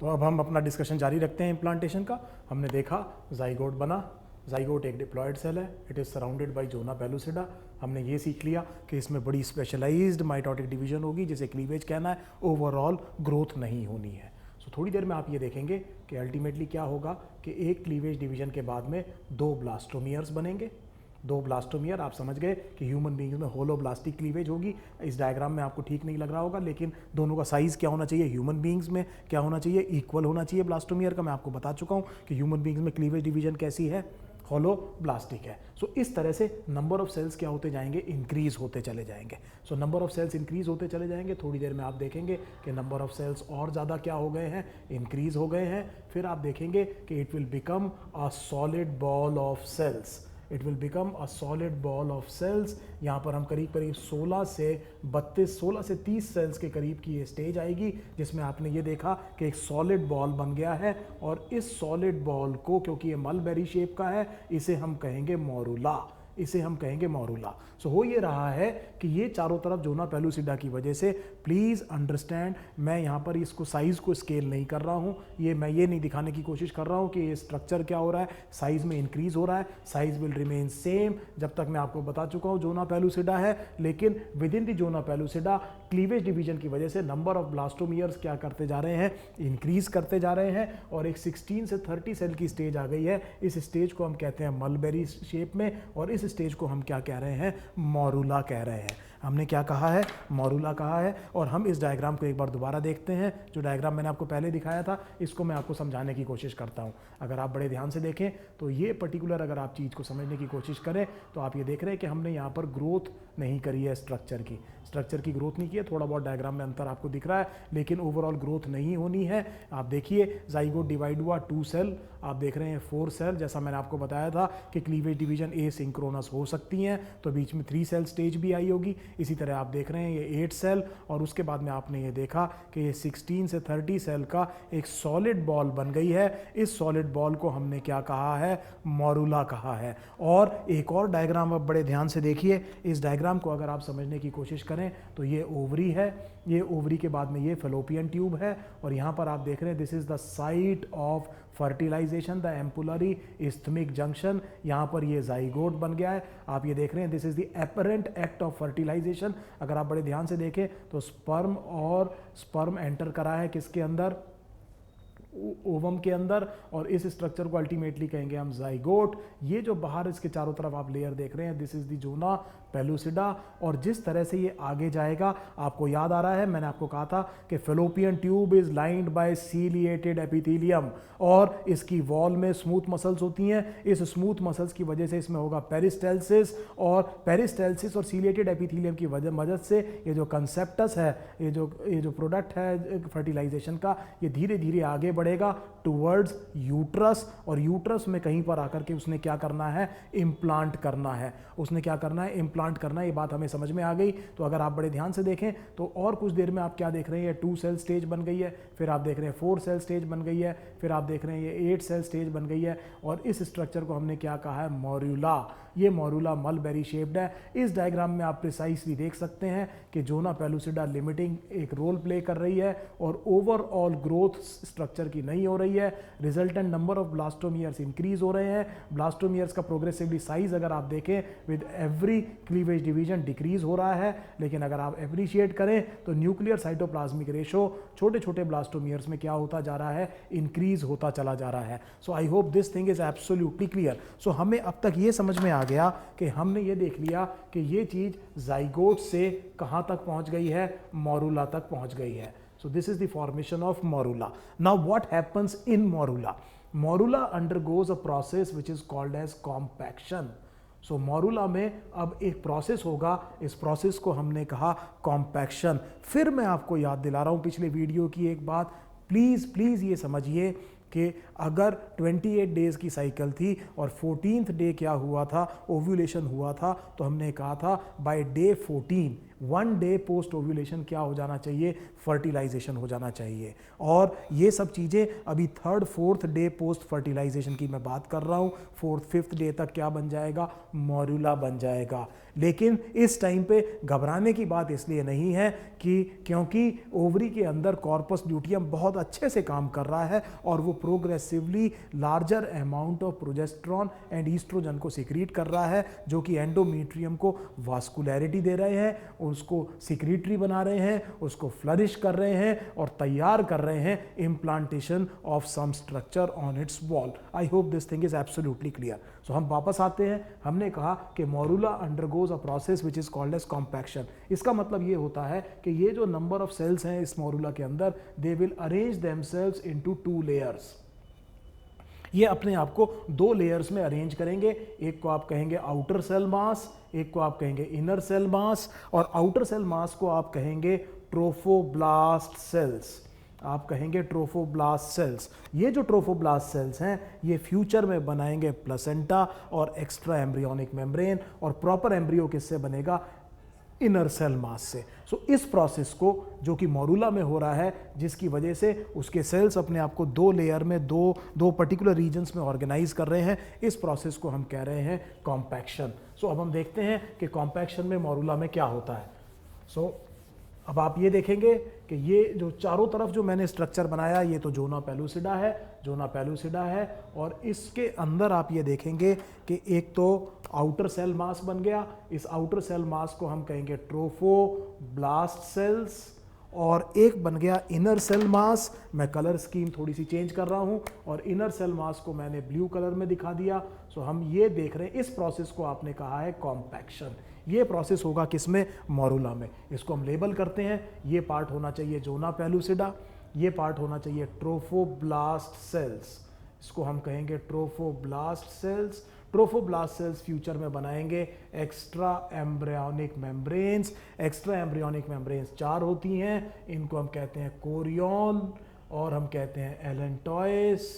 तो अब हम अपना डिस्कशन जारी रखते हैं इम्प्लांटेशन का। हमने देखा जाइगोट बना, जाइगोट एक डिप्लॉयड सेल है, it is surrounded by zona pellucida. हमने ये सीख लिया कि इसमें बड़ी स्पेशलाइज्ड माइटोटिक डिवीजन होगी जिसे क्लीवेज कहना है, ओवरऑल ग्रोथ नहीं होनी है। सो थोड़ी देर में आप ये देखेंगे कि अल्टीमेटली क्या होगा कि एक क्लीवेज डिवीजन के बाद में 2 ब्लास्टोमियर्स बनेंगे। 2 ब्लास्टोमियर, आप समझ गए कि ह्यूमन बींग्स में होलोब्लास्टिक क्लीवेज होगी। इस डायग्राम में आपको ठीक नहीं लग रहा होगा, लेकिन दोनों का साइज़ क्या होना चाहिए, ह्यूमन बींग्स में क्या होना चाहिए, इक्वल होना चाहिए ब्लास्टोमियर का। मैं आपको बता चुका हूँ कि ह्यूमन बींग्स में क्लीवेज डिवीजन कैसी है, होलोब्लास्टिक है। सो इस तरह से नंबर ऑफ सेल्स क्या होते जाएंगे, इंक्रीज होते चले जाएंगे। So number of cells increase होते चले जाएंगे। थोड़ी देर में आप देखेंगे कि नंबर ऑफ सेल्स और ज़्यादा क्या हो गए हैं, इंक्रीज हो गए हैं। फिर आप देखेंगे कि it will become a solid ball of cells, it will become a solid ball of cells. यहाँ पर हम करीब करीब 16 से 30 सेल्स के करीब की ये स्टेज आएगी जिसमें आपने ये देखा कि एक सॉलिड बॉल बन गया है। और इस सॉलिड बॉल को, क्योंकि ये मलबेरी शेप का है, इसे हम कहेंगे मोरूला, इसे हम कहेंगे मोरूला। सो हो ये रहा है कि ये चारों तरफ जोना पेलुसिडा की वजह से, प्लीज़ अंडरस्टैंड, मैं यहाँ पर इसको साइज़ को स्केल नहीं कर रहा हूँ, मैं ये नहीं दिखाने की कोशिश कर रहा हूँ कि ये स्ट्रक्चर क्या हो रहा है, साइज़ में इंक्रीज़ हो रहा है। साइज़ विल रिमेन सेम, जब तक मैं आपको बता चुका हूँ जोना पेलुसिडा है। लेकिन within the zona pellucida cleavage division की वजह से नंबर ऑफ ब्लास्टोमियर्स क्या करते जा रहे हैं, इंक्रीज करते जा रहे हैं। और एक 16 से 30 सेल की स्टेज आ गई है। इस स्टेज को हम कहते हैं मलबेरी शेप में, और इस स्टेज को हम क्या कह रहे हैं, मोरूला कह रहे हैं। हमने क्या कहा है, मोरूला कहा है। और हम इस डायग्राम को एक बार दोबारा देखते हैं। जो डायग्राम मैंने आपको पहले दिखाया था, इसको मैं आपको समझाने की कोशिश करता हूँ। अगर आप बड़े ध्यान से देखें तो ये पर्टिकुलर, अगर आप चीज़ को समझने की कोशिश करें तो आप ये देख रहे हैं कि हमने यहाँ पर ग्रोथ नहीं करी है, स्ट्रक्चर की ग्रोथ नहीं की है। थोड़ा बहुत डायग्राम में अंतर आपको दिख रहा है, लेकिन ओवरऑल ग्रोथ नहीं होनी है। आप देखिए जाइगोट डिवाइड हुआ 2 सेल, आप देख रहे हैं 4 सेल। जैसा मैंने आपको बताया था कि क्लीवेज डिवीजन एसिंक्रोनस हो सकती हैं, तो बीच में 3 सेल स्टेज भी आई होगी। इसी तरह आप देख रहे हैं ये 8 सेल, और उसके बाद में आपने ये देखा कि ये 16 से 30 सेल का एक सॉलिड बॉल बन गई है। इस सॉलिड बॉल को हमने क्या कहा है, मोरूला कहा है। और एक और डायग्राम आप बड़े ध्यान से देखिए। इस डायग्राम को अगर आप समझने की कोशिश करें तो ये ओवरी है, ये ओवरी के बाद में ये फेलोपियन ट्यूब है, और यहाँ पर आप देख रहे हैं this is the site of fertilisation, the ampullary isthmic junction. यहाँ पर ये जाइगोट बन गया है। आप ये देख रहे हैं this is the apparent act of fertilisation. अगर आप बड़े ध्यान से देखें तो स्पर्म एंटर करा है किसके अंदर, ओवम के अंदर, और इस स्ट्रक्चर को अल्टीमेटली कहेंगे हम जाइगोट। ये जो बाहर इसके चारों तरफ आप लेयर देख रहे हैं, this is the zona pellucida. और जिस तरह से ये आगे जाएगा, आपको याद आ रहा है मैंने आपको कहा था कि fallopian tube is lined by ciliated epithelium, और इसकी वॉल में स्मूथ मसल्स होती हैं। इस स्मूथ मसल्स की वजह से इसमें होगा पेरिस्टेल्सिस, और पेरिस्टेल्सिस और सीलिएटेड एपिथेलियम की मदद से ये जो कंसेप्टस है, ये जो प्रोडक्ट है फर्टिलाइजेशन का, ये धीरे धीरे आगे बढ़ेगा टुवर्ड्स यूट्रस। और यूट्रस में कहीं पर आकर के उसने क्या करना है, इम्प्लांट करना है। उसने क्या करना है, इम्प्लांट करना है। ये बात हमें समझ में आ गई। तो अगर आप बड़े ध्यान से देखें तो और कुछ देर में आप क्या देख रहे हैं, 2 सेल स्टेज बन गई है, फिर आप देख रहे हैं 4 सेल स्टेज बन गई है, फिर आप देख रहे हैं ये 8 सेल स्टेज बन गई है। और इस स्ट्रक्चर को हमने क्या कहा है, मोरूला। ये मोरूला मलबेरी शेप्ड है। इस डायग्राम में आप प्रिसाइसली देख सकते हैं कि जोना पेलुसिडा लिमिटिंग एक रोल प्ले कर रही है, और ओवरऑल ग्रोथ स्ट्रक्चर की नहीं हो रही है। Resultant number of blastomeres increase हो रहे हैं। ब्लास्टोमियर्स का प्रोग्रेसिवली साइज अगर आप देखें with every cleavage division decrease हो रहा है। लेकिन अगर आप एप्रिशिएट करें तो न्यूक्लियर साइटोप्लाज्मिक रेशो छोटे छोटे ब्लास्टोमियर्स में क्या होता जा रहा है, इंक्रीज होता चला जा रहा है। So I hope this thing is absolutely clear. So हमें अब तक ये समझ में आ गया कि हमने ये देख लिया कि ये चीज जाइगोट से कहां तक पहुंच गई है, मोरूला तक पहुंच गई है। So this is the formation of morula. Now what happens in morula? Morula undergoes a process which is called as compaction. So morula में अब एक प्रोसेस होगा, इस प्रोसेस को हमने कहा compaction। फिर मैं आपको याद दिला रहा हूँ पिछले वीडियो की एक बात, प्लीज़ ये समझिए कि अगर 28 डेज की साइकिल थी और 14th डे क्या हुआ था, ओव्यूलेशन हुआ था, तो हमने कहा था by day 14 1 day post ovulation क्या हो जाना चाहिए, फर्टिलाइजेशन हो जाना चाहिए। और ये सब चीज़ें अभी 3rd 4th day post fertilisation की मैं बात कर रहा हूँ। 4th 5th डे तक क्या बन जाएगा, मॉर्यूला बन जाएगा। लेकिन इस टाइम पे घबराने की बात इसलिए नहीं है कि क्योंकि ओवरी के अंदर कॉर्पस ल्यूटियम बहुत अच्छे से काम कर रहा है और वो progressively larger amount of progesterone and oestrogen को सिक्रीट कर रहा है, जो कि एंडोमेट्रियम को वास्कुलैरिटी दे रहे हैं, उसको सिक्रीटरी बना रहे हैं, उसको फ्लरिश कर रहे हैं और तैयार कर रहे हैं implantation of some structure on its wall. I hope this thing is absolutely clear. So हम वापस आते हैं, हमने कहा कि morula undergoes a process which is called as compaction. इसका मतलब ये होता है कि ये जो नंबर ऑफ सेल्स हैं इस मॉर्यूला के अंदर, they will arrange themselves into 2 layers. ये अपने आप को 2 लेयर्स में अरेंज करेंगे। एक को आप कहेंगे आउटर सेल मास, एक को आप कहेंगे इनर सेल मास, और आउटर सेल मास को आप कहेंगे ट्रोफोब्लास्ट सेल्स। आप कहेंगे ट्रोफोब्लास्ट सेल्स। ये जो ट्रोफोब्लास्ट सेल्स हैं ये फ्यूचर में बनाएंगे प्लेसेंटा और एक्स्ट्रा एम्ब्रियोनिक मेम्ब्रेन, और प्रॉपर एम्ब्रियो किससे बनेगा, इनर सेल मास से। सो इस प्रोसेस को जो कि मॉर्यूला में हो रहा है, जिसकी वजह से उसके सेल्स अपने आप को 2 लेयर में दो पर्टिकुलर रीजन्स में ऑर्गेनाइज कर रहे हैं, इस प्रोसेस को हम कह रहे हैं कॉम्पैक्शन। सो अब हम देखते हैं कि कॉम्पैक्शन में मॉर्यूला में क्या होता है। सो अब आप ये देखेंगे कि ये जो चारों तरफ जो मैंने स्ट्रक्चर बनाया, ये तो जोना पेलुसिडा है, जोना पेलुसिडा है, और इसके अंदर आप ये देखेंगे कि एक तो आउटर सेल मास बन गया। इस आउटर सेल मास को हम कहेंगे ट्रोफोब्लास्ट सेल्स, और एक बन गया इनर सेल मास। मैं कलर स्कीम थोड़ी सी चेंज कर रहा हूँ, और इनर सेल मास को मैंने ब्लू कलर में दिखा दिया। सो हम ये देख रहे हैं, इस प्रोसेस को आपने कहा है कॉम्पैक्शन। ये प्रोसेस होगा किसमें, मॉर्यूला में। इसको हम लेबल करते हैं, ये पार्ट होना चाहिए जोना पेलुसिडा, ये पार्ट होना चाहिए ट्रोफोब्लास्ट सेल्स, इसको हम कहेंगे trophoblast sales. Trophoblast sales future में बनाएंगे extra embryonic membranes. Extra embryonic membranes 4 होती हैं, इनको हम कहते हैं कोरियन, और हम कहते हैं एलेंटॉयस,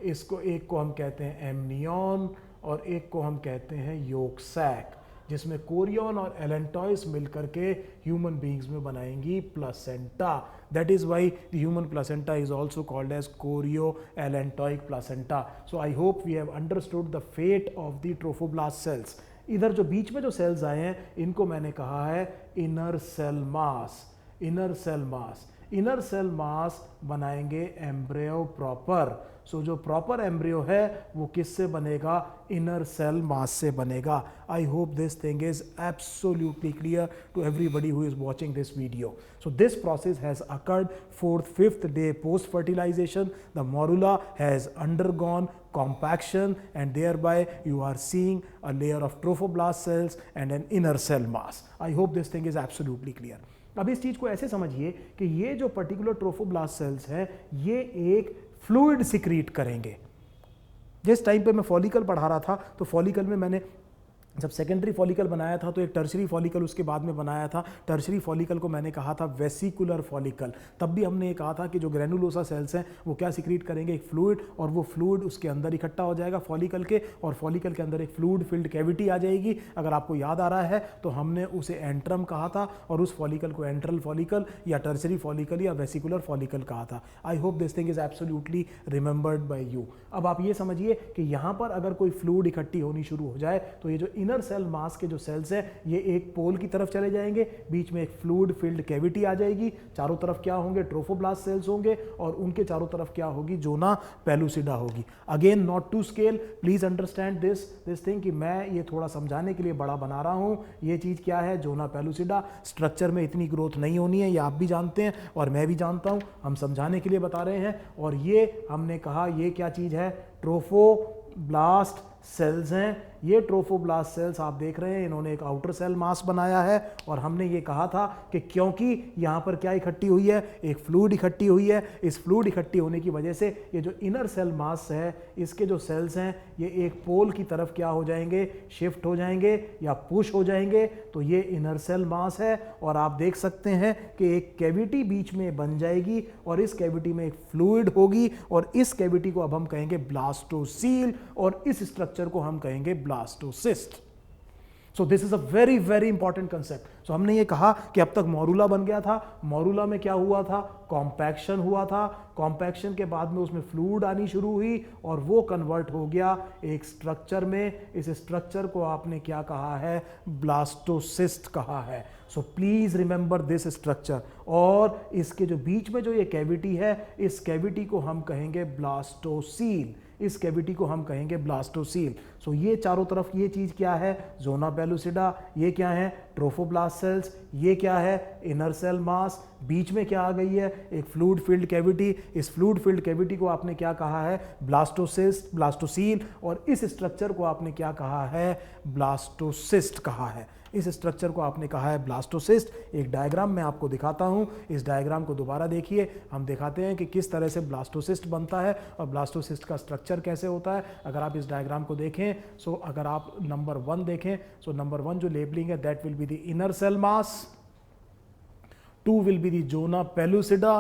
इसको एक को हम कहते हैं एमनियन, और एक को हम कहते हैं योक सैक, जिसमें कोरियन और एलेंटॉयस मिलकर के ह्यूमन बींग्स में बनाएंगी placenta. That is why the human placenta is also called as chorio allantoic placenta. So I hope we have understood the fate of the trophoblast cells. इधर जो बीच में जो सेल्स आए हैं, इनको मैंने कहा है inner cell mass. Inner cell mass, inner cell mass बनाएंगे एम्ब्रियो प्रॉपर। सो जो प्रॉपर एम्ब्रियो है वो किससे बनेगा, इनर सेल मास से बनेगा। I hope this thing is absolutely clear to everybody who is watching this video. So this process has occurred 4th 5th day post fertilisation. The morula has undergone compaction, and thereby you are seeing a layer of trophoblast cells and an inner cell mass. I hope this thing is absolutely clear. अब इस चीज को ऐसे समझिए कि ये जो particular trophoblast cells हैं, ये एक फ्लूइड सिक्रीट करेंगे। जिस टाइम पे मैं फॉलिकल पढ़ा रहा था, तो फॉलिकल में मैंने जब सेकेंडरी फॉलिकल बनाया था तो एक टर्शरी फॉलिकल उसके बाद में बनाया था। टर्शरी फॉलिकल को मैंने कहा था वेसिकुलर फॉलिकल। तब भी हमने ये कहा था कि जो ग्रेनुलोसा सेल्स हैं वो क्या सिक्रीट करेंगे, एक फ्लूइड, और वो फ्लूइड उसके अंदर इकट्ठा हो जाएगा फॉलिकल के, और फॉलिकल के अंदर एक फ्लूइड फिल्ड कैविटी आ जाएगी। अगर आपको याद आ रहा है तो हमने उसे एंट्रम कहा था, और उस फॉलिकल को एंट्रल फॉलिकल या टर्शरी फॉलिकल या वेसिकुलर फॉलिकल कहा था। I hope this thing is absolutely remembered by you. अब आप ये समझिए कि यहाँ पर अगर कोई फ्लूइड इकट्ठी होनी शुरू हो जाए तो ये जो इनर सेल मास के जो सेल्स हैं ये एक पोल की तरफ चले जाएंगे, बीच में एक फ्लूइड फिल्ड कैविटी आ जाएगी, चारों तरफ क्या होंगे, ट्रोफोब्लास्ट सेल्स होंगे, और उनके चारों तरफ क्या होगी, जोना पेलुसिडा होगी। Again not to scale, please understand this thing कि मैं ये थोड़ा समझाने के लिए बड़ा बना रहा हूँ। ये चीज़ क्या है, जोना पेलुसिडा। स्ट्रक्चर में इतनी ग्रोथ नहीं होनी है, ये आप भी जानते हैं और मैं भी जानता हूँ, हम समझाने के लिए बता रहे हैं। और ये हमने कहा ये क्या चीज़ है, ट्रोफोब्लास्ट सेल्स हैं। ये ट्रोफोब्लास्ट सेल्स आप देख रहे हैं, इन्होंने एक आउटर सेल मास बनाया है, और हमने ये कहा था कि क्योंकि यहाँ पर क्या इकट्ठी हुई है, एक फ्लूइड इकट्ठी हुई है। इस फ्लूइड इकट्ठी होने की वजह से ये जो इनर सेल मास है, इसके जो सेल्स हैं ये एक पोल की तरफ क्या हो जाएंगे, शिफ्ट हो जाएंगे या पुश हो जाएंगे। तो ये इनर सेल मास है, और आप देख सकते हैं कि एक कैविटी बीच में बन जाएगी, और इस कैविटी में एक फ्लूइड होगी, और इस कैविटी को अब हम कहेंगे ब्लास्टोसील, और इस स्ट्रक्चर को हम कहेंगे blastocyst. So this is a very very important concept. So हमने ये कहा कि अब तक मोरूला बन गया था, मोरूला में क्या हुआ था, कॉम्पैक्शन हुआ था, कॉम्पैक्शन के बाद में उसमें फ्लूइड आनी शुरू हुई और वो कन्वर्ट हो गया एक स्ट्रक्चर में। इस स्ट्रक्चर को आपने क्या कहा है, ब्लास्टोसिस्ट कहा है। So please remember this structure. और इसके जो बीच में जो ये कैविटी है, इस कैविटी को हम कहेंगे ब्लास्टोसील, इस कैविटी को हम कहेंगे ब्लास्टोसील। सो ये चारों तरफ ये चीज क्या है, जोना पेलुसिडा, ये क्या है, ट्रोफोब्लास्ट सेल्स, ये क्या है, इनर सेल मास, बीच में क्या आ गई है, एक फ्लूइड फिल्ड कैविटी। इस फ्लूइड फिल्ड कैविटी को आपने क्या कहा है, ब्लास्टोसिस्ट, ब्लास्टोसील, और इस स्ट्रक्चर को आपने क्या कहा है, ब्लास्टोसिस्ट कहा है। इस स्ट्रक्चर को आपने कहा है ब्लास्टोसिस्ट। एक डायग्राम मैं आपको दिखाता हूं, इस डायग्राम को दोबारा देखिए, हम दिखाते हैं कि किस तरह से ब्लास्टोसिस्ट बनता है और ब्लास्टोसिस्ट का स्ट्रक्चर कैसे होता है। अगर आप इस डायग्राम को देखें, सो अगर आप नंबर 1 देखें, सो नंबर 1 जो लेबलिंग है, that will be the inner cell mass, 2 will be the zona pellucida,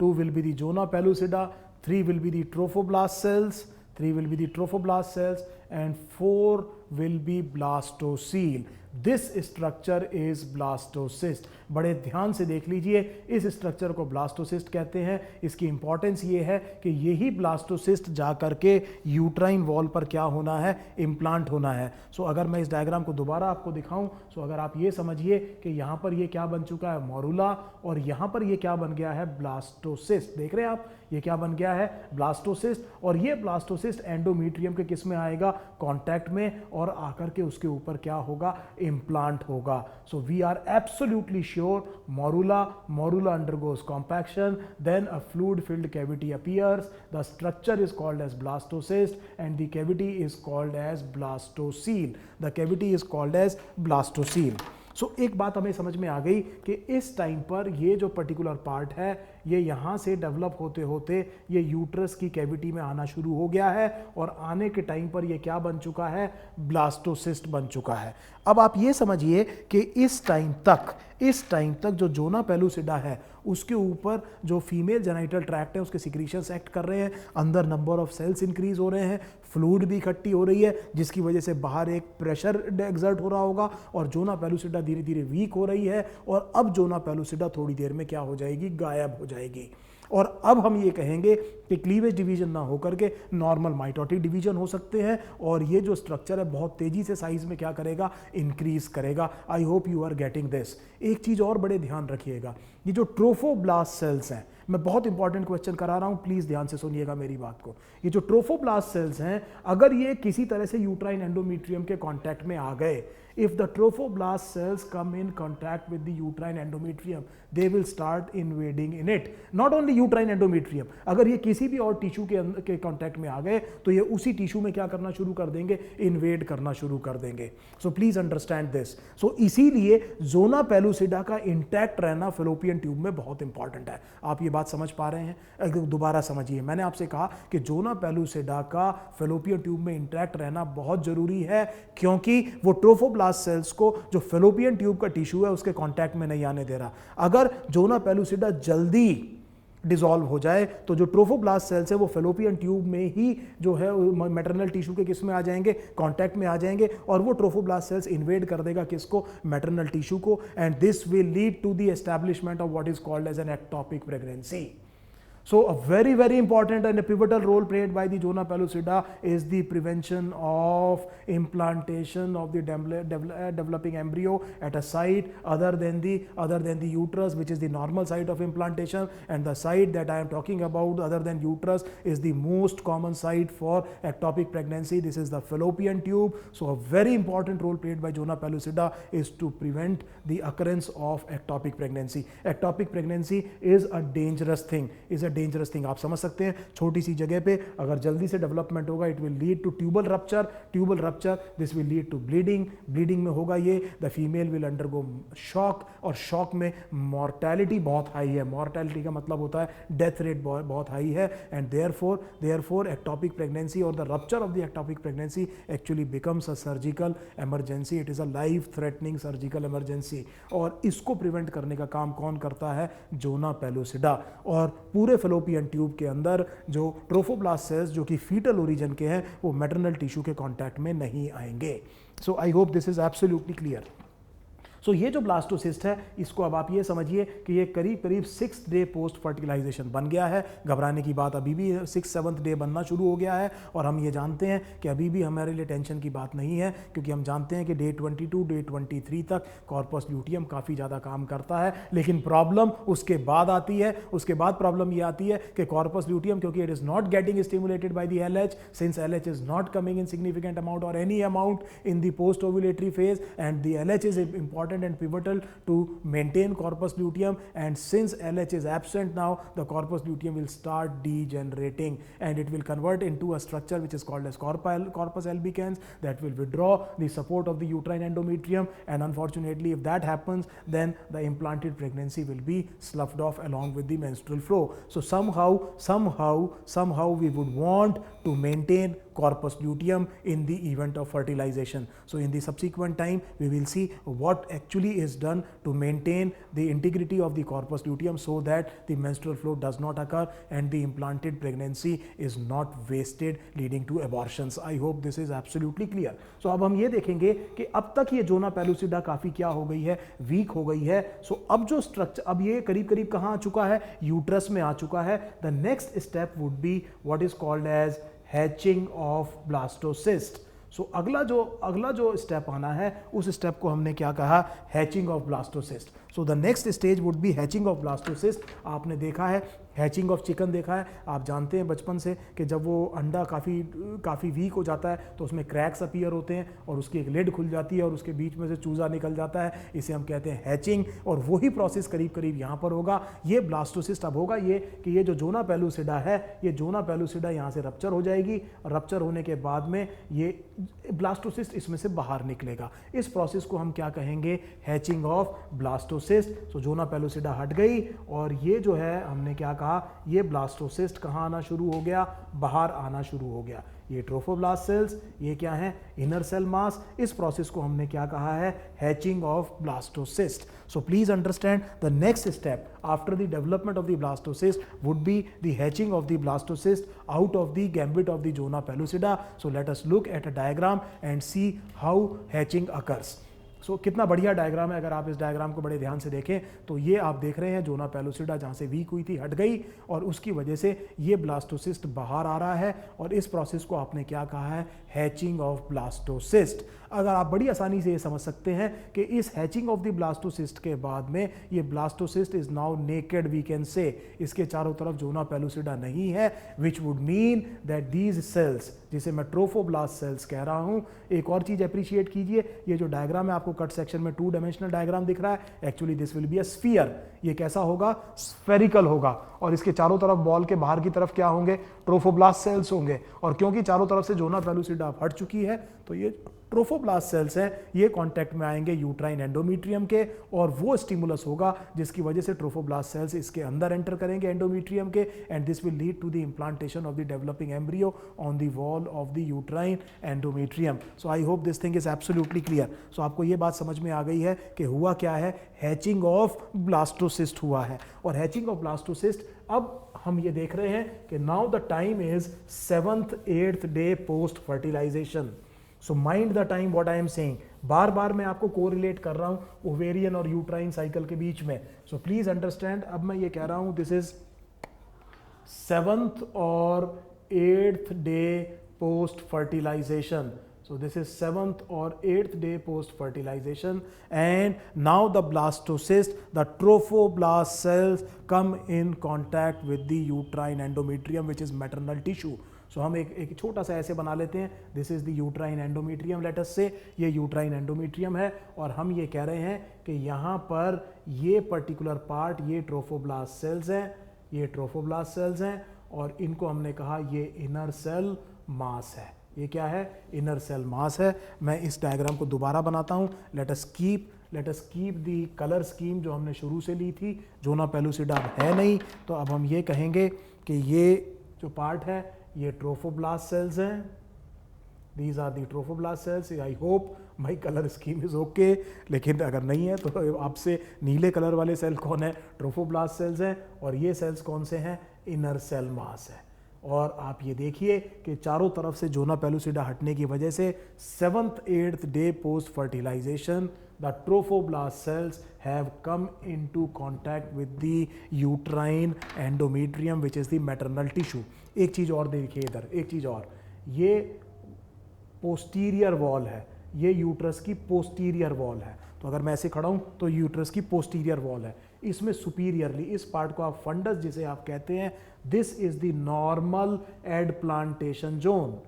2 will be the zona pellucida, 3 will be the trophoblast cells, 3 will be the trophoblast cells, and 4 will be blastocele. This structure is blastocyst. बड़े ध्यान से देख लीजिए, इस structure को blastocyst कहते हैं। इसकी इंपॉर्टेंस ये है कि यही ब्लास्टोसिस्ट जा करके यूट्राइन वॉल पर क्या होना है, इम्प्लांट होना है। सो अगर मैं इस डायग्राम को दोबारा आपको दिखाऊं, सो अगर आप ये समझिए कि यहाँ पर ये क्या बन चुका है, मोरूला, और यहाँ पर ये क्या बन गया है, ब्लास्टोसिस्ट। देख रहे हैं आप, ये क्या बन गया है, ब्लास्टोसिस्ट। और ये ब्लास्टोसिस्ट एंडोमीट्रियम के किस में आएगा, कॉन्टैक्ट में, और आकर के उसके ऊपर क्या होगा, इम्प्लांट होगा। So we are absolutely sure, morula undergoes compaction, then a fluid filled cavity appears, the structure is called as blastocyst and the cavity is called as blastocele. The cavity is called as blastocele. सो एक बात हमें समझ में आ गई कि इस time पर ये जो पर्टिकुलर पार्ट है, ये यहाँ से डेवलप होते होते ये यूट्रस की कैविटी में आना शुरू हो गया है, और आने के टाइम पर ये क्या बन चुका है, ब्लास्टोसिस्ट बन चुका है। अब आप ये समझिए कि इस टाइम तक जो जोना पेलुसिडा है, उसके ऊपर जो फीमेल जेनाइटल ट्रैक्ट है, उसके सिक्रीशंस एक्ट कर रहे हैं, अंदर नंबर ऑफ सेल्स इंक्रीज हो रहे हैं, फ्लूइड भी इकट्ठी हो रही है, जिसकी वजह से बाहर एक प्रेशर एक्सर्ट हो रहा होगा, और जोना पेलुसिडा धीरे धीरे वीक हो रही है, और अब जोना पेलुसिडा थोड़ी देर में क्या हो जाएगी, गायब हो जाएगी। और अब हम ये कहेंगे कि क्लीवेज डिवीजन ना होकर के नॉर्मल माइटोटिक डिवीजन हो सकते हैं, और ये जो स्ट्रक्चर है बहुत तेजी से साइज में क्या करेगा, इंक्रीज करेगा। I hope you are getting this. एक चीज और बड़े ध्यान रखिएगा, ये जो ट्रोफोब्लास्ट सेल्स हैं, मैं बहुत इंपॉर्टेंट क्वेश्चन करा रहा हूं, प्लीज ध्यान से सुनिएगा मेरी बात को। ये जो ट्रोफोब्लास्ट सेल्स हैं, अगर ये किसी तरह से यूट्राइन एंडोमीट्रियम के कांटेक्ट में आ गए, if the trophoblast cells come in contact with the uterine endometrium, they will start invading in it. Not only uterine endometrium, अगर ये किसी भी और टिश्यू के कांटेक्ट में आ गए, तो ये उसी टिश्यू में क्या करना शुरू कर देंगे, इन्वेड करना शुरू कर देंगे। So please understand this. So इसीलिए जोना पेलुसिडा का इंटैक्ट रहना फेलोपियन ट्यूब में बहुत इंपॉर्टेंट है। आप ये बात समझ पा रहे हैं? दोबारा समझिए, मैंने आपसे कहा कि जोना पेलुसिडा का फेलोपियन ट्यूब में इंटैक्ट रहना बहुत जरूरी है, क्योंकि वो ट्रोफोब्लास्ट सेल्स को जो फेलोपियन ट्यूब का टिश्यू है उसके कांटेक्ट में नहीं आने दे रहा। अगर जोना पेलुसिडा जल्दी डिसॉल्व हो जाए, तो जो ट्रोफोब्लास्ट सेल्स है वो फेलोपियन ट्यूब में ही जो है मैटरनल टिश्यू के किस में आ जाएंगे, कांटेक्ट में आ जाएंगे, और वो ट्रोफोब्लास्ट सेल्स इन्वेड कर देगा किसको, मैटरनल टिश्यू को, and this will lead to the establishment of what is called as an ectopic pregnancy. So a very, very important and a pivotal role played by the zona pellucida is the prevention of implantation of the developing embryo at a site other than the uterus, which is the normal site of implantation, and the site that I am talking about other than uterus is the most common site for ectopic pregnancy. This is the fallopian tube. So a very important role played by zona pellucida is to prevent the occurrence of ectopic pregnancy. Ectopic pregnancy is a dangerous thing. Dangerous thing आप समझ सकते हैं, छोटी सी जगह पे अगर जल्दी से डेवलपमेंट होगा, it will lead to tubal rupture, this will lead to bleeding में होगा ये, the female will undergo shock, और शॉक में मॉर्टेलिटी बहुत हाई है। मॉर्टेलिटी का मतलब होता है डेथ रेट बहुत हाई है, एंड देयरफॉर एक्टोपिक प्रेगनेंसी और the rupture of the ectopic pregnancy actually becomes a surgical emergency. It is a life threatening surgical emergency, और इसको प्रिवेंट करने का काम कौन करता है, जोना पेलुसिडा। और पूरे फैलोपियन ट्यूब के अंदर जो ट्रोफोब्लास्ट सेल्स जो कि फीटल ओरिजिन के हैं वो मैटरनल टिश्यू के कांटेक्ट में नहीं आएंगे। So I hope this is absolutely clear. So ये जो ब्लास्टोसिस्ट है इसको अब आप ये समझिए कि ये करीब करीब 6th डे पोस्ट फर्टिलाइजेशन बन गया है। घबराने की बात अभी भी 6th-7th डे बनना शुरू हो गया है और हम ये जानते हैं कि अभी भी हमारे लिए टेंशन की बात नहीं है, क्योंकि हम जानते हैं कि डे 22 डे 23 तक कॉर्पस ल्यूटियम काफ़ी ज़्यादा काम करता है। लेकिन प्रॉब्लम उसके बाद आती है, उसके बाद प्रॉब्लम ये आती है कि कॉर्पस ल्यूटियम क्योंकि it is not getting stimulated by the LH, since LH is not coming in significant amount और any amount in the post-ovulatory phase, and the LH is important and pivotal to maintain corpus luteum, and since LH is absent now, the corpus luteum will start degenerating and it will convert into a structure which is called as corpus albicans that will withdraw the support of the uterine endometrium, and unfortunately if that happens then the implanted pregnancy will be sloughed off along with the menstrual flow. So somehow we would want to maintain corpus luteum in the event of fertilization. So in the subsequent time we will see what actually is done to maintain the integrity of the corpus luteum so that the menstrual flow does not occur and the implanted pregnancy is not wasted leading to abortions. I hope this is absolutely clear. So अब हम ये देखेंगे कि अब तक ये zona pellucida काफ़ी क्या हो गई है, वीक हो गई है। सो अब जो स्ट्रक्चर, अब ये करीब करीब कहाँ आ चुका है, यूट्रस में आ चुका है। The next step would be what is called as hatching of blastocyst. So अगला जो स्टेप आना है उस स्टेप को हमने क्या कहा, hatching of blastocyst. So the next stage would be hatching of blastocyst. आपने देखा है हैचिंग ऑफ चिकन देखा है, आप जानते हैं बचपन से कि जब वो अंडा काफ़ी वीक हो जाता है तो उसमें क्रैक्स अपीयर होते हैं और उसकी एक लिड खुल जाती है और उसके बीच में से चूजा निकल जाता है, इसे हम कहते हैं हैचिंग। और वही प्रोसेस करीब करीब यहाँ पर होगा। ये ब्लास्टोसिस्ट अब होगा ये कि ये जो जोना पेलुसिडा है, ये जोना पेलुसिडा यहाँ से रप्चर हो जाएगी और रप्चर होने के बाद में ये ब्लास्टोसिस्ट इसमें से बाहर निकलेगा। इस प्रोसेस को हम क्या कहेंगे, hatching of blastocyst. So zona pellucida हट गई और ये जो है हमने क्या कहा, ये ब्लास्टोसिस्ट कहाँ आना शुरू हो गया, बाहर आना शुरू हो गया। ये ट्रोफोब्लास्ट सेल्स, ये क्या है, इनर सेल मास। इस प्रोसेस को हमने क्या कहा है, hatching of blastocyst. So please understand the next step after the development of the blastocyst would be the hatching of the blastocyst out of the gambit of the zona pellucida. So let us look at a diagram and see how hatching occurs. So कितना बढ़िया diagram है, अगर आप इस diagram को बड़े ध्यान से देखें तो ये आप देख रहे हैं जोना पेलुसिडा जहाँ से वीक हुई थी हट गई और उसकी वजह से ये ब्लास्टोसिस्ट बाहर आ रहा है और इस प्रोसेस को आपने क्या कहा है, हैचिंग ऑफ ब्लास्टोसिस्ट। अगर आप बड़ी आसानी से ये समझ सकते हैं कि इस हैचिंग ऑफ द ब्लास्टोसिस्ट के बाद में ये blastocyst is now naked, we can say, इसके चारों तरफ जोना पेलुसिडा नहीं है, which would mean that these cells, जिसे मैं ट्रोफोब्लास्ट सेल्स कह रहा हूं। एक और चीज अप्रिशिएट कीजिए, ये जो डायग्राम है आपको कट सेक्शन में 2 डायमेंशनल डायग्राम दिख रहा है, actually this will be a sphere. ये कैसा होगा, स्फेरिकल होगा और इसके चारों तरफ बॉल के बाहर की तरफ क्या होंगे, ट्रोफोब्लास्ट सेल्स होंगे। और क्योंकि चारों तरफ से जोना पेलुसिडा हट चुकी है तो ये ट्रोफोब्लास्ट सेल्स हैं, ये कांटेक्ट में आएंगे यूट्राइन एंडोमेट्रियम के और वो स्टिमुलस होगा जिसकी वजह से ट्रोफोब्लास्ट सेल्स इसके अंदर एंटर करेंगे एंडोमेट्रियम के, and this will lead to the implantation of the developing embryo on the wall of the uterine endometrium. So I hope this thing is absolutely clear. So आपको ये बात समझ में आ गई है कि हुआ क्या है, हैचिंग ऑफ ब्लास्टोसिस्ट हुआ है। और हैचिंग ऑफ ब्लास्टोसिस्ट अब हम ये देख रहे हैं कि now the time is 7th-8th day post fertilization. So mind the time what I am saying, बार बार मैं आपको कोरिलेट कर रहा हूं ओवेरियन और यूट्राइन साइकिल के बीच में। सो प्लीज अंडरस्टैंड, अब मैं ये कह रहा हूं दिस इज 7th और 8th day post fertilization. So this is 7th or 8th day post fertilization, and now the blastocyst, the trophoblast cells come in contact with the uterine endometrium which is maternal tissue. So हम एक छोटा सा ऐसे बना लेते हैं, this is the uterine endometrium, let us say ये uterine endometrium है और हम ये कह रहे हैं कि यहाँ पर ये particular part ये trophoblast cells हैं, ये trophoblast cells हैं और इनको हमने कहा ये inner cell mass है। ये क्या है, इनर सेल मास है। मैं इस डायग्राम को दोबारा बनाता हूँ। लेट अस कीप दी कलर स्कीम जो हमने शुरू से ली थी। जोना पेलुसिडा है नहीं तो अब हम ये कहेंगे कि ये जो पार्ट है ये ट्रोफोब्लास्ट सेल्स हैं, these are the trophoblast cells. I hope my colour scheme is okay, लेकिन अगर नहीं है तो आपसे नीले कलर वाले सेल कौन है, ट्रोफोब्लास्ट सेल्स हैं, और ये सेल्स कौन से हैं, इनर सेल मास है। और आप ये देखिए कि चारों तरफ से जोना पेलुसिडा हटने की वजह से 7th 8th day post fertilisation the trophoblast cells have come into contact with the uterine endometrium which is the maternal tissue. एक चीज और देखिए इधर, एक चीज और, ये पोस्टीरियर वॉल है, ये यूट्रस की पोस्टीरियर वॉल है। तो अगर मैं ऐसे खड़ा हूं तो यूट्रस की पोस्टीरियर वॉल है, इसमें सुपीरियरली इस पार्ट को आप फंडस जिसे आप कहते हैं, this is the normal ad plantation zone.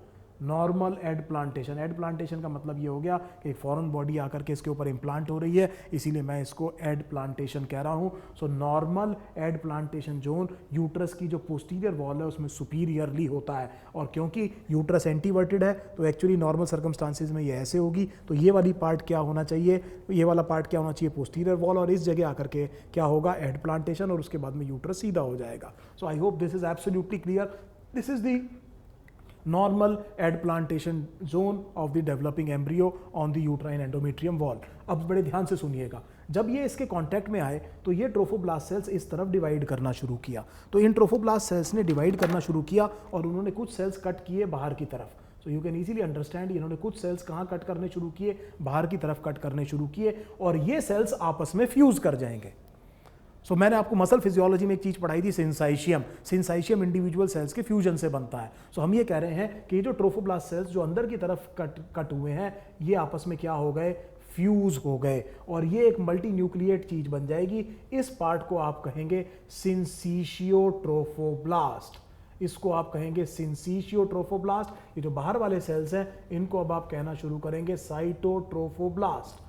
Normal ad plantation, ad plantation का मतलब ये हो गया कि एक फॉरेन बॉडी आकर के इसके ऊपर इम्प्लांट हो रही है, इसीलिए मैं इसको एड प्लांटेशन कह रहा हूं। So normal ad plantation zone uterus की जो पोस्टीरियर वॉल है उसमें सुपीरियरली होता है, और क्योंकि यूट्रस एंटीवर्टेड है तो एक्चुअली नॉर्मल सर्कमस्टांसिस में ये ऐसे होगी। तो ये वाली पार्ट क्या होना चाहिए, ये वाला पार्ट क्या होना चाहिए, पोस्टीरियर वॉल, और इस जगह आकर के क्या होगा, एड प्लांटेशन, और उसके बाद में यूट्रस सीधा हो जाएगा। So I hope this is absolutely clear. This is the normal ad plantation zone of the developing embryo on the uterine endometrium wall। अब बड़े ध्यान से सुनिएगा, जब ये इसके कांटेक्ट में आए तो ये ट्रोफोब्लास्ट सेल्स इस तरफ डिवाइड करना शुरू किया। तो इन ट्रोफोब्लास्ट सेल्स ने डिवाइड करना शुरू किया और उन्होंने कुछ सेल्स कट किए बाहर की तरफ। So you can easily understand, इन्होंने कुछ सेल्स कहाँ कट करने शुरू किए, बाहर की तरफ कट करने शुरू किए, और ये सेल्स आपस में फ्यूज कर जाएंगे। सो मैंने आपको मसल फिजियोलॉजी में एक चीज पढ़ाई थी, सिंसाइशियम। सिंसाइशियम इंडिविजुअल सेल्स के फ्यूजन से बनता है। सो हम ये कह रहे हैं कि ये जो ट्रोफोब्लास्ट सेल्स जो अंदर की तरफ कट हुए हैं, ये आपस में क्या हो गए, फ्यूज हो गए, और ये एक मल्टी न्यूक्लिएट चीज बन जाएगी। इस पार्ट को आप कहेंगे सिंसिशियो ट्रोफोब्लास्ट, इसको आप कहेंगे सिंसिशियो ट्रोफोब्लास्ट। ये जो बाहर वाले सेल्स हैं इनको अब आप कहना शुरू करेंगे साइटोट्रोफोब्लास्ट।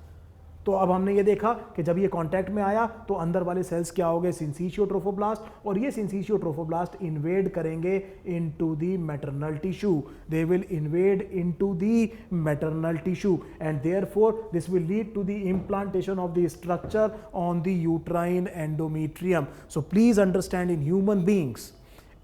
तो अब हमने ये देखा कि जब ये कांटेक्ट में आया तो अंदर वाले सेल्स क्या हो गए, सिंसिशियो ट्रोफोब्लास्ट, और ये सिंसिशियो ट्रोफोब्लास्ट इन्वेड करेंगे into the maternal tissue. They will invade into the maternal tissue and therefore this will lead to the implantation of the structure on the uterine endometrium. So please understand, in human beings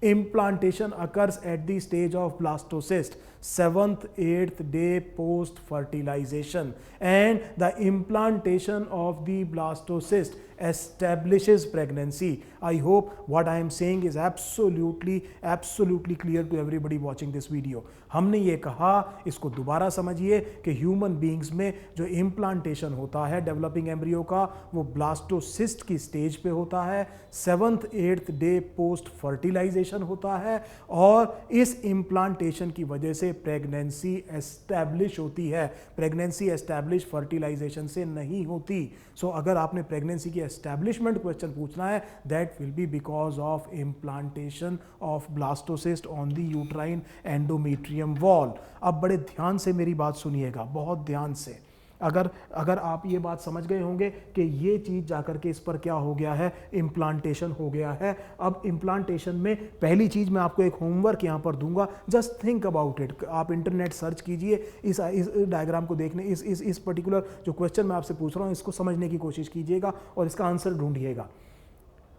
implantation occurs at the stage of blastocyst, 7th 8th day post fertilization, and the implantation of the blastocyst establishes pregnancy. I hope what I am saying is absolutely clear to everybody watching this video। हमने ये कहा, इसको दोबारा समझिए कि human beings में जो implantation होता है डेवलपिंग एम्ब्रियो का, वो ब्लास्टोसिस्ट की स्टेज पे होता है, 7th 8th day post fertilisation होता है, और इस इम्प्लांटेशन की वजह से प्रेगनेंसी एस्टैब्लिश होती है। प्रेगनेंसी एस्टैब्लिश फर्टिलाइजेशन से नहीं होती। सो अगर आपने प्रेगनेंसी की एस्टैब्लिशमेंट क्वेश्चन पूछना है, that will B because of implantation of blastocyst on the uterine endometrium wall. अब बड़े ध्यान से मेरी बात सुनिएगा, बहुत ध्यान से। अगर आप ये बात समझ गए होंगे कि ये चीज़ जाकर के इस पर क्या हो गया है, इम्प्लांटेशन हो गया है। अब इम्प्लांटेशन में पहली चीज़ मैं आपको एक होमवर्क यहाँ पर दूंगा, जस्ट थिंक अबाउट इट। आप इंटरनेट सर्च कीजिए, इस डायग्राम को देखने, इस पर्टिकुलर जो क्वेश्चन मैं आपसे पूछ रहा हूँ इसको समझने की कोशिश कीजिएगा और इसका आंसर ढूंढिएगा।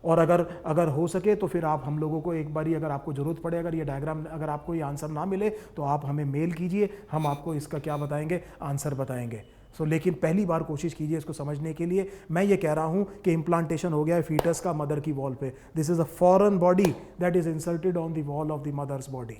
और अगर हो सके तो फिर आप हम लोगों को एक बारी, अगर आपको ज़रूरत पड़े, अगर ये डायग्राम, अगर आपको ये आंसर ना मिले तो आप हमें मेल कीजिए, हम आपको इसका क्या बताएंगे, आंसर बताएंगे। लेकिन पहली बार कोशिश कीजिए इसको समझने के लिए। मैं ये कह रहा हूँ कि इम्प्लांटेशन हो गया है फीटस का मदर की वॉल पे। This is a foreign body that is inserted on the wall of the mother's body.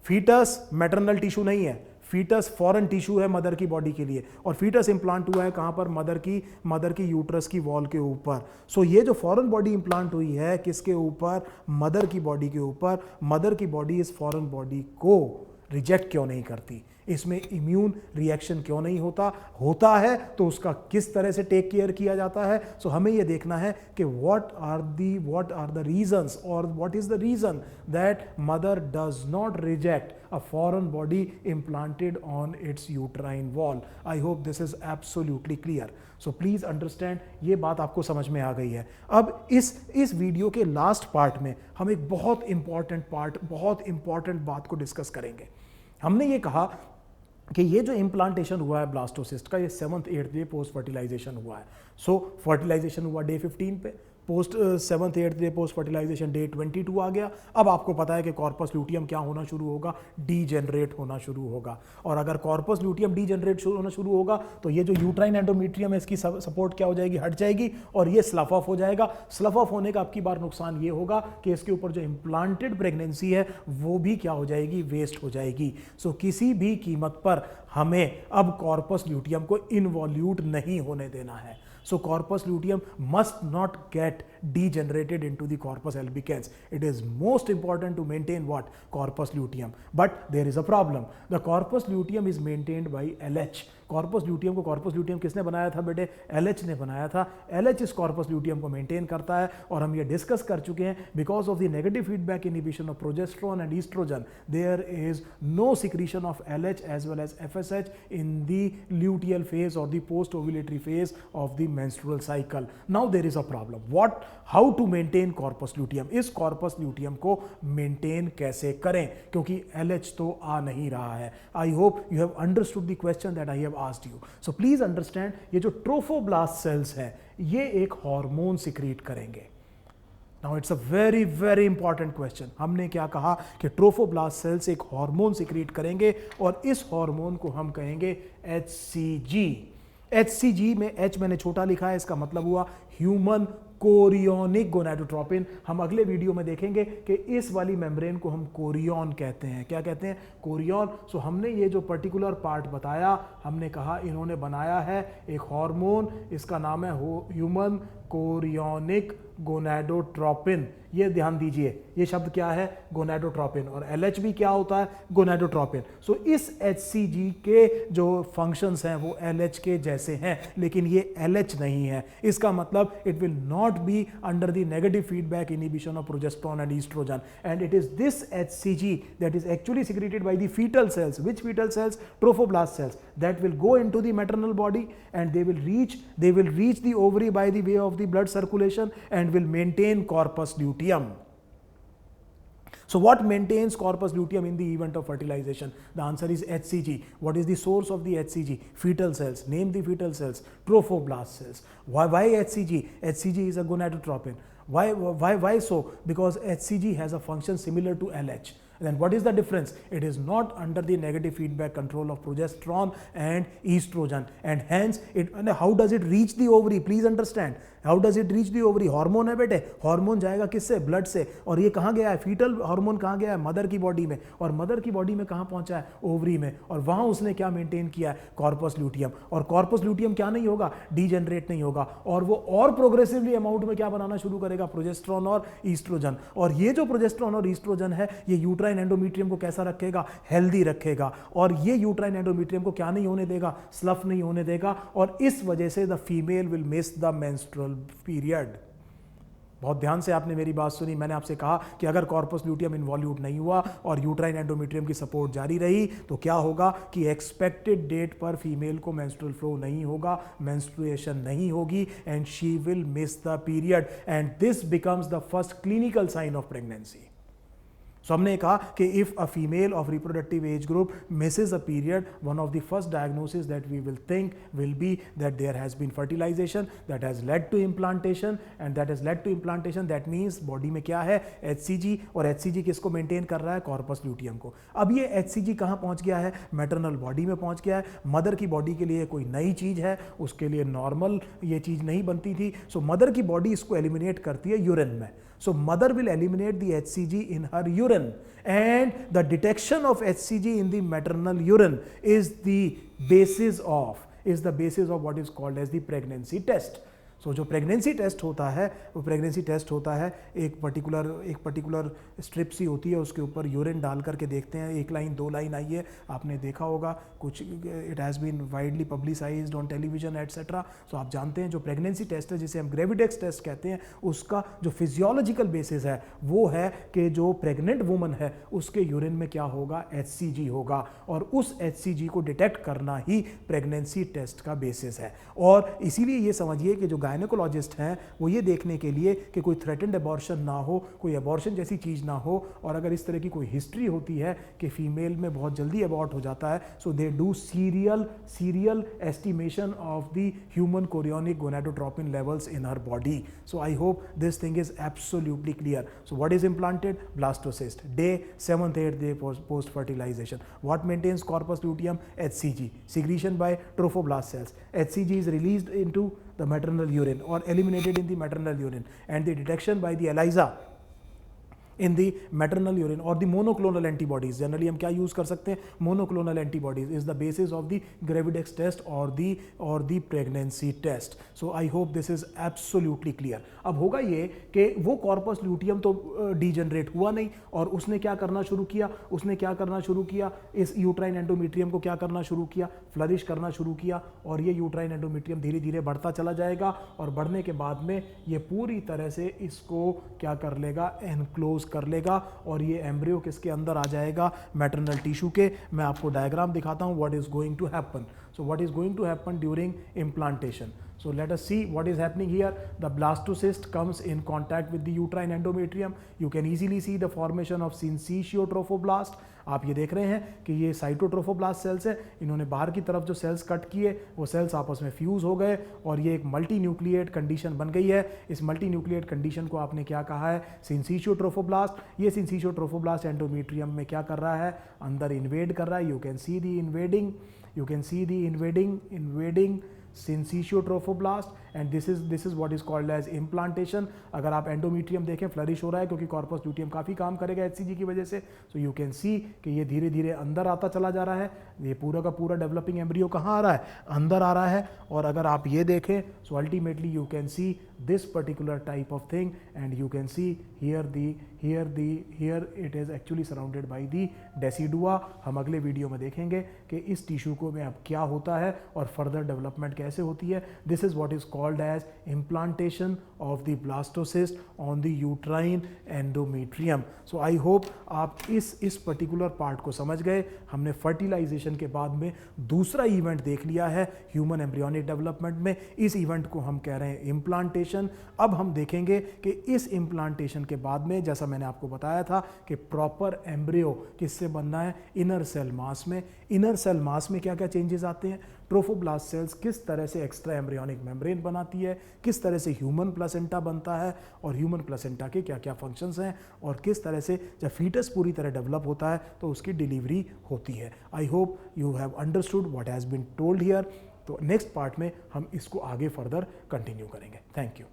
Foetus maternal tissue नहीं है, फीटस फॉरेन टिश्यू है मदर की बॉडी के लिए, और फीटस इंप्लांट हुआ है कहां पर, मदर की यूट्रस की वॉल के ऊपर। ये जो फॉरेन बॉडी इंप्लांट हुई है किसके ऊपर, मदर की बॉडी के ऊपर। मदर की बॉडी इस फॉरेन बॉडी को रिजेक्ट क्यों नहीं करती, इसमें इम्यून रिएक्शन क्यों नहीं होता है तो उसका किस तरह से टेक केयर किया जाता है। हमें यह देखना है कि व्हाट आर द रीजंस, और what is the reason that mother does not reject a foreign body implanted on its uterine wall. I hope this is absolutely clear. Please understand, ये बात आपको समझ में आ गई है। अब इस वीडियो के लास्ट पार्ट में हम एक बहुत इंपॉर्टेंट बात को डिस्कस करेंगे। हमने ये कहा कि ये जो इम्प्लांटेशन हुआ है ब्लास्टोसिस्ट का, ये 7th 8th day post fertilisation हुआ है। फर्टिलाइजेशन हुआ डे 15 पे, post 7th 8th day post fertilization day 22 आ गया। अब आपको पता है कि कॉर्पस ल्यूटियम क्या होना शुरू होगा, डीजेनरेट होना शुरू होगा। और अगर कॉर्पस ल्यूटियम डीजेनरेट होना शुरू होगा तो ये जो यूट्राइन एंडोमेट्रियम है इसकी सपोर्ट क्या हो जाएगी, हट जाएगी और ये स्लफ ऑफ हो जाएगा। स्लफ ऑफ होने का आपकी बार नुकसान ये होगा कि इसके ऊपर जो इम्प्लांटेड प्रेगनेंसी है वो भी क्या हो जाएगी, वेस्ट हो जाएगी। सो किसी भी कीमत पर हमें अब कॉर्पस ल्यूटियम को इनवॉल्यूट नहीं होने देना है। So corpus luteum must not get degenerated into the corpus albicans. It is most important to maintain what? Corpus luteum. But there is a problem. The corpus luteum is maintained by LH. Corpus luteum को corpus luteum किसने बनाया था बेटे, LH ने बनाया था। LH इस corpus luteum को मेंटेन करता है और हम ये डिस्कस कर चुके हैं because of the negative feedback inhibition of progesterone and estrogen there is no secretion of LH as well as FSH in the luteal phase और the post ovulatory phase of the menstrual cycle. Now there is a problem, what, how to maintain corpus luteum. इस corpus luteum को maintain कैसे करें, क्योंकि LH तो आ नहीं रहा है। I hope you have understood the question that I have asked you. So please understand, ये जो ट्रोफोब्लास्ट सेल्स है ये एक हार्मोन सिक्रीट करेंगे। Now it's a very very important question. हमने क्या कहा कि ट्रोफोब्लास्ट सेल्स एक हार्मोन सिक्रीट करेंगे और इस हार्मोन को हम कहेंगे HCG। HCG में H मैंने छोटा लिखा है, इसका मतलब हुआ ह्यूमन कोरियोनिक गोनाडोट्रोपिन। हम अगले वीडियो में देखेंगे कि इस वाली मेम्ब्रेन को हम कोरियन कहते हैं। क्या कहते हैं, कोरियन। सो हमने ये जो पर्टिकुलर पार्ट बताया, हमने कहा इन्होंने बनाया है एक हार्मोन, इसका नाम है ह्यूमन कोरियोनिक गोनाडोट्रोपिन। ये ध्यान दीजिए, ये शब्द क्या है, गोनाडोट्रोपिन, और LH भी क्या होता है, गोनाडोट्रोपिन। सो इस HCG के जो फंक्शंस हैं वो LH के जैसे हैं, लेकिन ये LH नहीं है। इसका मतलब it will not be under the negative feedback inhibition of progesterone and oestrogen, and it is this HCG that is actually secreted by the fetal cells. Which fetal cells? Trophoblast cells that will go into the maternal body and they will reach the ovary by the way of the blood circulation and will maintain corpus luteum. So what maintains corpus luteum in the event of fertilization? The answer is HCG. What is the source of the HCG? Fetal cells. Name the fetal cells. Trophoblast cells. Why HCG? HCG is a gonadotropin. Why so? Because HCG has a function similar to LH. Then what is the difference? It is not under the negative feedback control of progesterone and estrogen, and hence and how does it reach the ovary? Please understand, how does it reach the ovary? Hormone है बेटे, hormone जाएगा किससे, blood से, और ये कहाँ गया है, फीटल हार्मोन कहाँ गया है, मदर की बॉडी में, और मदर की बॉडी में कहाँ पहुंचा है, ओवरी में, और वहां उसने क्या मेंटेन किया है, कॉर्पस ल्यूटियम। और कॉर्पस ल्यूटियम क्या नहीं होगा, डीजेनरेट नहीं होगा, और वो और प्रोग्रेसिवली अमाउंट में क्या बनाना शुरू करेगा, प्रोजेस्टेरोन और ईस्ट्रोजन। और ये जो प्रोजेस्टेरोन और ईस्ट्रोजन है ये यूट्राइन एंडोमेट्रियम को कैसा रखेगा, हेल्दी रखेगा, और ये यूट्राइन एंडोमेट्रियम को क्या नहीं होने देगा, स्लफ नहीं होने देगा, और इस वजह से the female will miss the menstrual period. बहुत ध्यान से आपने मेरी बात सुनी। मैंने आपसे कहा कि अगर कॉर्पस ल्यूटियम इन्वॉल्यूट नहीं हुआ और यूट्राइन एंडोमेट्रियम की सपोर्ट जारी रही तो क्या होगा कि एक्सपेक्टेड डेट पर फीमेल को मेंस्ट्रुअल फ्लो नहीं होगा, मेंस्ट्रुएशन नहीं होगी, and she will miss the period, and this becomes the first clinical sign of pregnancy. So हमने कहा कि if a female of reproductive age group misses a period, one of the first diagnoses that we will think will be that there has been fertilization that has led to implantation, and that has led to implantation that means body में क्या है, HCG, और HCG किसको maintain कर रहा है, corpus luteum को। अब ये HCG कहाँ पहुँच गया है, मैटरनल बॉडी में पहुँच गया है। मदर की बॉडी के लिए कोई नई चीज़ है, उसके लिए नॉर्मल ये चीज़ नहीं बनती थी। सो मदर की बॉडी इसको एलिमिनेट करती है यूरिन में। So mother will eliminate the HCG in her urine, and the detection of HCG in the maternal urine is the basis of what is called as the pregnancy test. So जो pregnancy test होता है वो pregnancy test होता है एक particular strip सी होती है, उसके ऊपर यूरिन डाल करके देखते हैं, एक लाइन दो लाइन आई है, आपने देखा होगा कुछ, it has been widely publicised on television etcetera. So आप जानते हैं जो प्रेगनेंसी टेस्ट है जिसे हम ग्रेविडेक्स टेस्ट कहते हैं, उसका जो फिजियोलॉजिकल बेसिस है वो है कि जो प्रेग्नेंट वुमन है उसके यूरिन में क्या होगा, HCG होगा, और उस HCG को डिटेक्ट करना ही प्रेगनेंसी टेस्ट का बेसिस है। और इसीलिए ये समझिए कि जो गायनेकोलॉजिस्ट हैं वो ये देखने के लिए कि कोई थ्रेटेंड एबॉर्शन ना हो, कोई एबॉर्शन जैसी चीज़ ना हो, और अगर इस तरह की कोई हिस्ट्री होती है कि फीमेल में बहुत जल्दी एबॉर्ट हो जाता है, so they do serial estimation of the human chorionic gonadotropin levels in her body. So I hope this thing is absolutely clear. So what is implanted? Blastocyst. Day 7th 8th day post fertilization. What maintains corpus luteum? HCG, secretion by trophoblast cells. HCG is released into the maternal urine or eliminated in the maternal urine, and the detection by the ELISA in the maternal urine or the monoclonal antibodies. Generally हम क्या use कर सकते हैं? Monoclonal antibodies is the basis of the Gravidex test or the pregnancy test. So I hope this is absolutely clear. अब होगा ये कि वो कॉर्पस ल्यूटियम तो डीजनरेट हुआ नहीं, और उसने क्या करना शुरू किया? इस यूट्राइन एंडोमेट्रियम को क्या करना शुरू किया? फ्लरिश करना शुरू किया, और ये यूट्राइन एंडोमेट्रियम धीरे धीरे बढ़ता चला जाएगा, और बढ़ने के बाद में ये पूरी तरह से इसको क्या कर लेगा? एनक्लोज कर लेगा, और ये एम्ब्रियो किसके अंदर आ जाएगा? मैटरनल टिश्यू के। मैं आपको डायग्राम दिखाता हूं what is going to happen. So what is going to happen during implantation? So let us see what is happening here. The blastocyst comes in contact with the uterine endometrium. You can easily see the formation of syncytiotrophoblasts. आप ये देख रहे हैं कि ये cytotrophoblast sales है, इन्होंने बाहर की तरफ जो सेल्स कट किए वो सेल्स आपस में फ्यूज हो गए, और ये एक मल्टी न्यूक्लिएट कंडीशन बन गई है। इस मल्टी न्यूक्लिएट कंडीशन को आपने क्या कहा है? सिंसिशियोट्रोफोब्लास्ट। ये सिंसिशियोट्रोफोब्लास्ट एंडोमेट्रियम में क्या कर रहा है? अंदर इन्वेड कर रहा है। You can see the invading syncytiotrophoblasts, and this is what is called as implantation. अगर आप एंडोमेट्रियम देखें फ्लरिश हो रहा है क्योंकि कॉर्पस ल्यूटियम काफ़ी काम करेगा एचसीजी की वजह से। सो यू कैन सी कि ये धीरे धीरे अंदर आता चला जा रहा है। ये पूरा का पूरा डेवलपिंग एम्ब्रियो कहाँ आ रहा है? अंदर आ रहा है। और अगर आप ये देखें so ultimately you can see this particular type of thing, and you can see here it is actually surrounded by the decidua. हम अगले वीडियो में देखेंगे कि इस टिश्यू को में अब क्या होता है और फर्दर डेवलपमेंट कैसे होती है। This is what is called as implantation of the blastocyst on the uterine endometrium. So I hope आप इस पर्टिकुलर पार्ट को समझ गए। हमने फर्टिलाइजेशन के बाद में दूसरा इवेंट देख लिया है ह्यूमन एम्ब्रियोनिक डेवलपमेंट में। इस इवेंट को हम कह रहे हैं इम्प्लांटेशन। अब हम देखेंगे कि इस इम्प्लांटेशन के बाद में, जैसा मैंने आपको बताया था कि प्रॉपर एम्ब्रियो किससे बनना है? इनर सेल मास में। इनर सेल मास में क्या क्या चेंजेस आते हैं? ट्रोफोब्लास्ट सेल्स किस तरह से एक्स्ट्रा एम्ब्रियोनिक मेम्ब्रेन बनाती है, किस तरह से ह्यूमन प्लेसेंटा बनता है, और ह्यूमन प्लेसेंटा के क्या क्या फंक्शंस हैं, और किस तरह से जब फीटस पूरी तरह डेवलप होता है तो उसकी डिलीवरी होती है। I hope you have understood what has been told here. तो नेक्स्ट पार्ट में हम इसको आगे फर्दर कंटिन्यू करेंगे। Thank you.